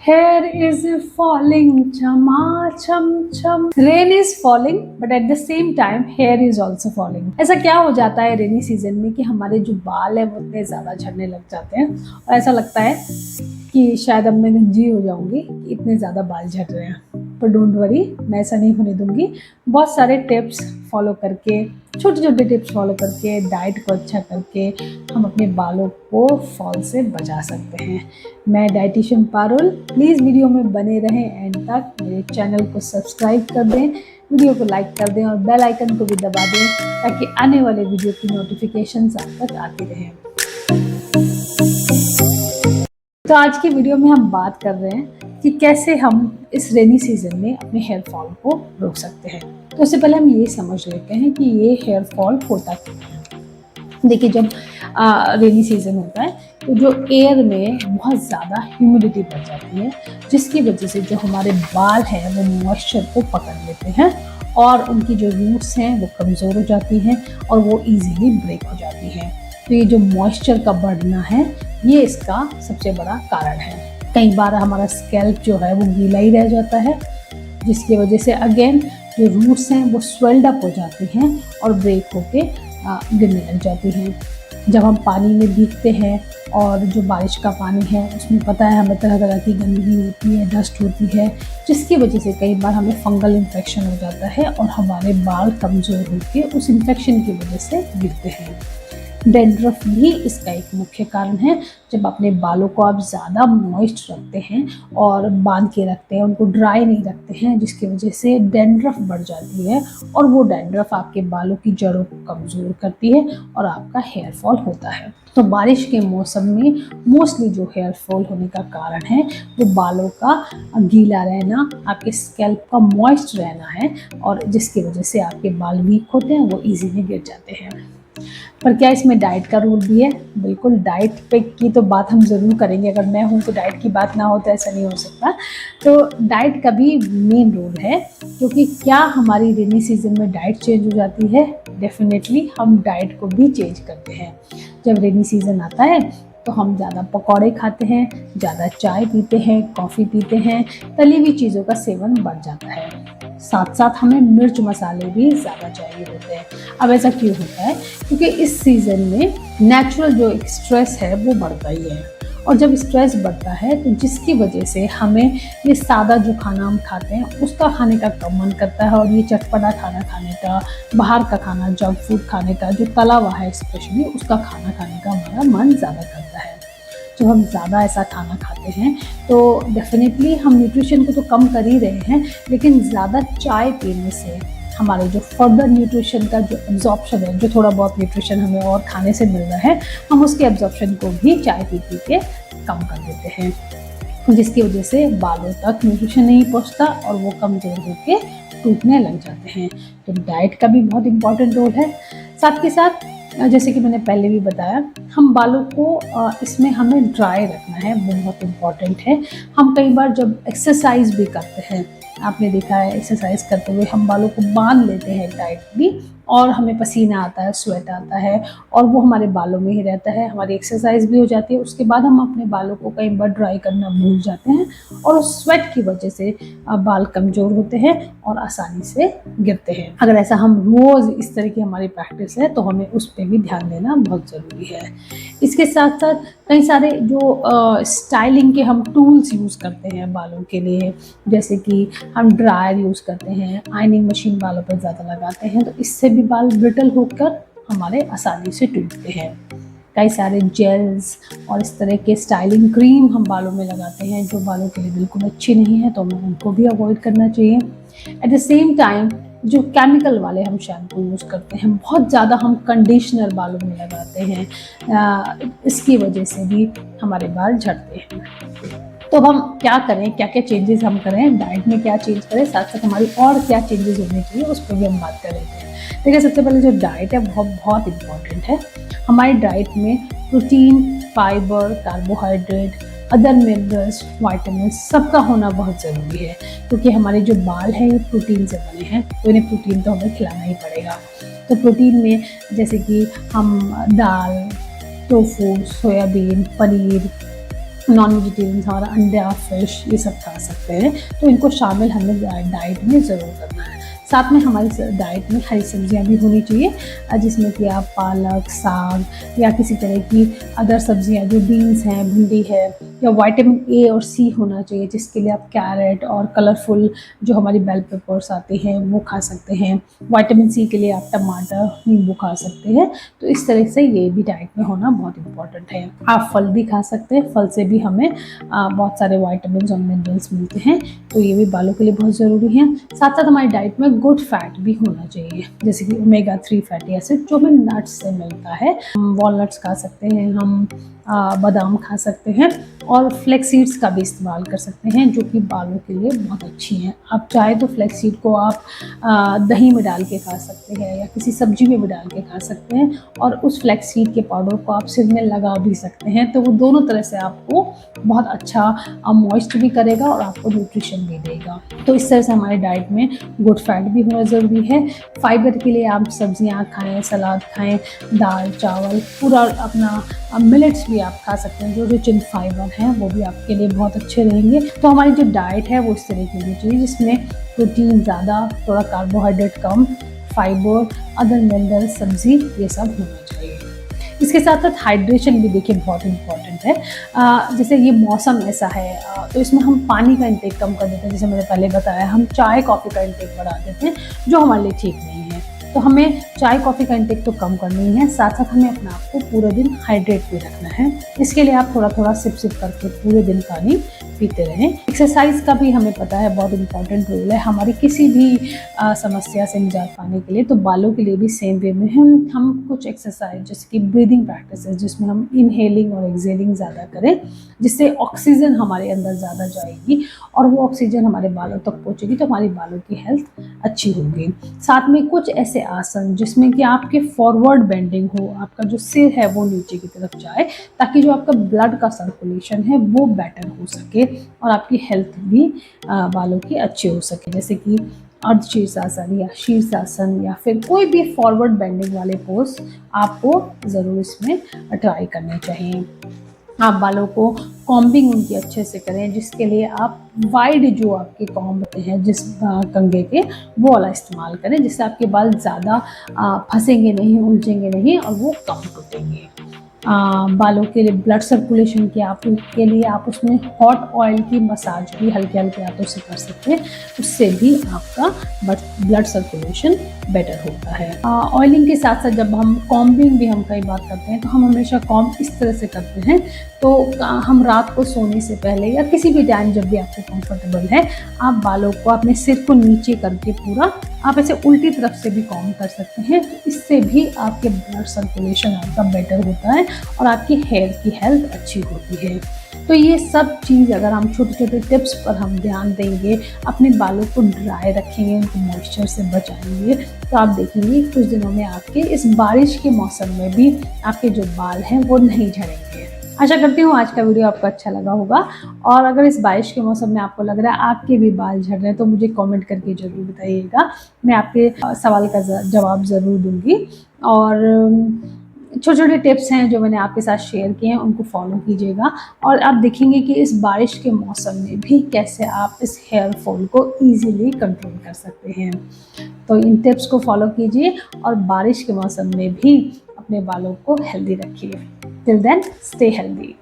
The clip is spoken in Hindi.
Hair is falling, chama cham cham. Rain is falling, but at the same time, hair is also falling. ऐसा क्या हो जाता है रेनी सीजन में कि हमारे जो बाल है वो इतने ज़्यादा झड़ने लग जाते हैं और ऐसा लगता है कि शायद अब मैं गंजी हो जाऊंगी कि इतने ज़्यादा बाल झड़ रहे हैं। पर डोंट वरी, मैं ऐसा नहीं होने दूंगी। बहुत सारे टिप्स फॉलो करके, छोटे छोटे टिप्स फॉलो करके, डाइट को अच्छा करके हम अपने बालों को फॉल से बचा सकते हैं। मैं डाइटिशियन पारुल। प्लीज़ वीडियो में बने रहें एंड तक। मेरे चैनल को सब्सक्राइब कर दें, वीडियो को लाइक कर दें और बेल आइकन को भी दबा दें ताकि आने वाले वीडियो की नोटिफिकेशंस आप तक आती रहें। तो आज की वीडियो में हम बात कर रहे हैं कि कैसे हम इस रेनी सीजन में अपने हेयर फॉल को रोक सकते हैं। तो उससे पहले हम ये समझ लेते हैं कि ये हेयर फॉल होता क्यों है। देखिए, जब रेनी सीजन होता है तो जो एयर में बहुत ज़्यादा ह्यूमिडिटी बढ़ जाती है, जिसकी वजह से जो हमारे बाल हैं वो मॉइस्चर को पकड़ लेते हैं और उनकी जो रूट्स हैं वो कमज़ोर हो जाती हैं और वो ईजीली ब्रेक हो जाती हैं। तो ये जो मॉइस्चर का बढ़ना है ये इसका सबसे बड़ा कारण है। कई बार हमारा स्कैल्प जो है वो गीला ही रह जाता है, जिसकी वजह से अगेन जो रूट्स हैं वो स्वेल्ड अप हो जाती हैं और ब्रेक होके गिरने लग जाती हैं। जब हम पानी में भीगते हैं और जो बारिश का पानी है उसमें पता है हमें तरह तरह की गंदगी होती है, डस्ट होती है, जिसकी वजह से कई बार हमें फंगल इन्फेक्शन हो जाता है और हमारे बाल कमज़ोर होकर उस इन्फेक्शन की वजह से गिरते हैं। डैंड्रफ भी इसका एक मुख्य कारण है। जब अपने बालों को आप ज़्यादा मॉइस्ट रखते हैं और बांध के रखते हैं, उनको ड्राई नहीं रखते हैं, जिसकी वजह से डैंड्रफ बढ़ जाती है और वो डैंड्रफ आपके बालों की जड़ों को कमज़ोर करती है और आपका हेयर फॉल होता है। तो बारिश के मौसम में मोस्टली जो हेयर फॉल होने का कारण है वो बालों का गीला रहना, आपके स्कैल्प का मॉइस्ट रहना है और जिसकी वजह से आपके बाल वीक होते हैं, वो ईजीली गिर जाते हैं। पर क्या इसमें डाइट का रूल भी है? बिल्कुल, डाइट पे की तो बात हम ज़रूर करेंगे। अगर मैं हूँ तो डाइट की बात ना हो तो ऐसा नहीं हो सकता। तो डाइट का भी मेन रोल है, क्योंकि क्या हमारी रेनी सीजन में डाइट चेंज हो जाती है? डेफिनेटली हम डाइट को भी चेंज करते हैं। जब रेनी सीजन आता है तो हम ज़्यादा पकौड़े खाते हैं, ज़्यादा चाय पीते हैं, कॉफ़ी पीते हैं, तली हुई चीज़ों का सेवन बढ़ जाता है। साथ साथ हमें मिर्च मसाले भी ज़्यादा चाहिए होते हैं। अब ऐसा क्यों होता है? क्योंकि इस सीज़न में नेचुरल जो एक स्ट्रेस है वो बढ़ता ही है और जब स्ट्रेस बढ़ता है तो जिसकी वजह से हमें ये सादा जो खाना हम खाते हैं उसका खाने का कम मन करता है और ये चटपटा खाना खाने का, बाहर का खाना, जंक फूड खाने का, जो तला हुआ है स्पेशली, उसका खाना खाने का हमारा मन ज़्यादा करता है। जब हम ज़्यादा ऐसा खाना खाते हैं तो डेफिनेटली हम न्यूट्रिशन को तो कम कर ही रहे हैं, लेकिन ज़्यादा चाय पीने से हमारे जो फर्दर न्यूट्रिशन का जो एब्जॉर्प्शन है, जो थोड़ा बहुत न्यूट्रिशन हमें और खाने से मिल रहा है, हम उसके एब्जॉर्प्शन को भी चाय पी पी के कम कर देते हैं, जिसकी वजह से बालों तक न्यूट्रिशन नहीं पहुंचता और वो कमज़ोर होकर टूटने लग जाते हैं। तो डाइट का भी बहुत इम्पॉर्टेंट रोल है। साथ के साथ जैसे कि मैंने पहले भी बताया, हम बालों को इसमें हमें ड्राई रखना है, बहुत इम्पॉर्टेंट है। हम कई बार जब एक्सरसाइज भी करते हैं, आपने देखा है एक्सरसाइज करते हुए हम बालों को बांध लेते हैं टाइटली और हमें पसीना आता है, स्वेट आता है और वो हमारे बालों में ही रहता है, हमारी एक्सरसाइज भी हो जाती है। उसके बाद हम अपने बालों को कई बार ड्राई करना भूल जाते हैं और उस स्वेट की वजह से बाल कमज़ोर होते हैं और आसानी से गिरते हैं। अगर ऐसा हम रोज़ इस तरह की हमारी प्रैक्टिस है तो हमें उस पर भी ध्यान देना बहुत ज़रूरी है। इसके साथ साथ कई सारे जो स्टाइलिंग के हम टूल्स यूज़ करते हैं बालों के लिए, जैसे कि हम ड्रायर यूज़ करते हैं, आयनिंग मशीन बालों पर ज़्यादा लगाते हैं, तो इससे भी बाल ब्रिटल होकर हमारे आसानी से टूटते हैं। कई सारे जेल्स और इस तरह के स्टाइलिंग क्रीम हम बालों में लगाते हैं जो बालों के लिए बिल्कुल अच्छी नहीं है, तो हमें उनको भी अवॉइड करना चाहिए। एट द सेम टाइम जो केमिकल वाले हम शैम्पू यूज़ करते हैं, बहुत ज़्यादा हम कंडीशनर बालों में लगाते हैं, इसकी वजह से भी हमारे बाल झड़ते हैं। तो अब हम क्या करें, क्या क्या चेंजेस हम करें, डाइट में क्या चेंज करें, साथ साथ हमारी और क्या चेंजेस होने चाहिए उस पर भी हम बात कर लेते हैं। देखिए, सबसे पहले जो डाइट है बहुत इम्पॉर्टेंट है। हमारी डाइट में protein, fibre, carbohydrate, other minerals, vitamin सबका होना बहुत ज़रूरी है, क्योंकि हमारे जो बाल हैं ये प्रोटीन से बने हैं, तो इन्हें प्रोटीन तो हमें खिलाना ही पड़ेगा। तो प्रोटीन में जैसे कि हम दाल, tofu, soybean, paneer, non vegetarians हमारा अंडा, फिश ये सब खा सकते हैं, तो इनको शामिल हमें डाइट में ज़रूर करना है। साथ में हमारी डाइट में हरी सब्जियां भी होनी चाहिए, जिसमें कि आप पालक, साग या किसी तरह की अदर सब्जियां जो बीन्स हैं, भिंडी है, या विटामिन ए और सी होना चाहिए, जिसके लिए आप कैरेट और कलरफुल जो हमारी बेल पेपर्स आते हैं वो खा सकते हैं। विटामिन सी के लिए आप टमाटर, नींबू खा सकते हैं। तो इस तरह से ये भी डाइट में होना बहुत इंपॉर्टेंट है। आप फल भी खा सकते हैं, फल से भी हमें बहुत सारे विटामिन और मिनरल्स मिलते हैं, तो ये भी बालों के लिए बहुत ज़रूरी है। साथ साथ हमारी डाइट में गुड फैट भी होना चाहिए, जैसे कि ओमेगा 3 फैटी एसिड जो हमें नट्स से मिलता है। हम वॉलनट्स खा सकते हैं, हम बादाम खा सकते हैं, और फ्लैक्स सीड्स का भी इस्तेमाल कर सकते हैं, जो कि बालों के लिए बहुत अच्छी हैं। आप चाहे तो फ्लैक्स सीड को आप दही में डाल के खा सकते हैं, या किसी सब्जी में भी डाल के खा सकते हैं, और उस फ्लैक्स सीड के पाउडर को आप सिर में लगा भी सकते हैं। तो वो दोनों तरह से आपको बहुत अच्छा मॉइस्ट भी करेगा और आपको न्यूट्रिशन भी देगा। तो इस तरह से हमारे डाइट में गुड फैट भी होना ज़रूरी है। फाइबर के लिए आप सब्जियां खाएं, सलाद खाएं, दाल, चावल, पूरा अपना मिलेट्स भी आप खा सकते हैं, जो रिच इन फाइबर हैं वो भी आपके लिए बहुत अच्छे रहेंगे। तो हमारी जो डाइट है वो इस तरह की होनी चाहिए, जिसमें प्रोटीन ज़्यादा, थोड़ा कार्बोहाइड्रेट कम, फाइबर, अदर मिनरल, सब्जी, ये सब होना चाहिए। इसके साथ साथ हाइड्रेशन भी देखिए बहुत इंपॉर्टेंट है। जैसे ये मौसम ऐसा है, तो इसमें हम पानी का इंटेक कम कर देते हैं। जैसे मैंने पहले बताया, हम चाय कॉफ़ी का इंटेक बढ़ा देते हैं, जो हमारे लिए ठीक नहीं है। तो हमें चाय कॉफ़ी का इंटेक तो कम करना ही है, साथ साथ हमें अपने आप को पूरे दिन हाइड्रेट भी रखना है। इसके लिए आप थोड़ा थोड़ा सिप सिप करके पूरे दिन पानी पीते रहें। एक्सरसाइज का भी हमें पता है बहुत इंपॉर्टेंट रोल है हमारी किसी भी समस्या से निजात पाने के लिए। तो बालों के लिए भी सेम वे में हम कुछ एक्सरसाइज जैसे कि ब्रीदिंग प्रैक्टिसेस, जिसमें हम इनहेलिंग और एक्सहेलिंग ज़्यादा करें, जिससे ऑक्सीजन हमारे अंदर ज़्यादा जाएगी और वो ऑक्सीजन हमारे बालों तक पहुँचेगी, तो हमारी बालों की हेल्थ अच्छी होगी। साथ में कुछ ऐसे आसन जिसमें कि आपके फॉरवर्ड बेंडिंग हो, आपका जो सिर है वो नीचे की तरफ जाए, ताकि जो आपका ब्लड का सर्कुलेशन है वो बेटर हो सके और आपकी हेल्थ भी बालों की अच्छी हो सके। जैसे कि अर्धशीर्षासन या शीर्षासन या फिर कोई भी फॉरवर्ड बेंडिंग वाले पोज आपको ज़रूर इसमें ट्राई करने चाहिए। आप बालों को कॉम्बिंग उनकी अच्छे से करें, जिसके लिए आप वाइड जो आपके कॉम्ब होते हैं जिस कंघे के, वो वाला इस्तेमाल करें, जिससे आपके बाल ज़्यादा फंसेंगे नहीं, उलझेंगे नहीं और वो कम टूटेंगे। बालों के लिए ब्लड सर्कुलेशन के लिए आप उसमें हॉट ऑयल की मसाज भी हल्के हल्के हाथों से कर सकते हैं, उससे भी आपका ब्लड सर्कुलेशन बेटर होता है। ऑयलिंग के साथ साथ जब हम कॉम्बिंग भी हम कई बार करते हैं, तो हम हमेशा कॉम्ब इस तरह से करते हैं। तो हम रात को सोने से पहले या किसी भी टाइम जब भी आपको कंफर्टेबल है, आप बालों को अपने सिर को नीचे करके पूरा आप ऐसे उल्टी तरफ से भी कॉम्ब कर सकते हैं। तो इससे भी आपके ब्लड सर्कुलेशन आपका बेटर होता है और आपकी हेयर की हेल्थ अच्छी होती है। तो ये सब चीज़ अगर हम छोटे छोटे टिप्स पर हम ध्यान देंगे, अपने बालों को ड्राई रखेंगे, उनको मॉइस्चर से बचाएंगे, तो आप देखेंगे कुछ दिनों में आपके इस बारिश के मौसम में भी आपके जो बाल हैं वो नहीं झड़ेंगे। आशा करती हूँ आज का वीडियो आपको अच्छा लगा होगा, और अगर इस बारिश के मौसम में आपको लग रहा है आपके भी बाल झड़ रहे हैं, तो मुझे कमेंट करके ज़रूर बताइएगा। मैं आपके सवाल का जवाब ज़रूर दूँगी। और छोटे छोटे टिप्स हैं जो मैंने आपके साथ शेयर किए हैं, उनको फॉलो कीजिएगा, और आप देखेंगे कि इस बारिश के मौसम में भी कैसे आप इस हेयर फॉल को ईजिली कंट्रोल कर सकते हैं। तो इन टिप्स को फॉलो कीजिए और बारिश के मौसम में भी अपने बालों को हेल्दी रखिए। Till then, stay healthy.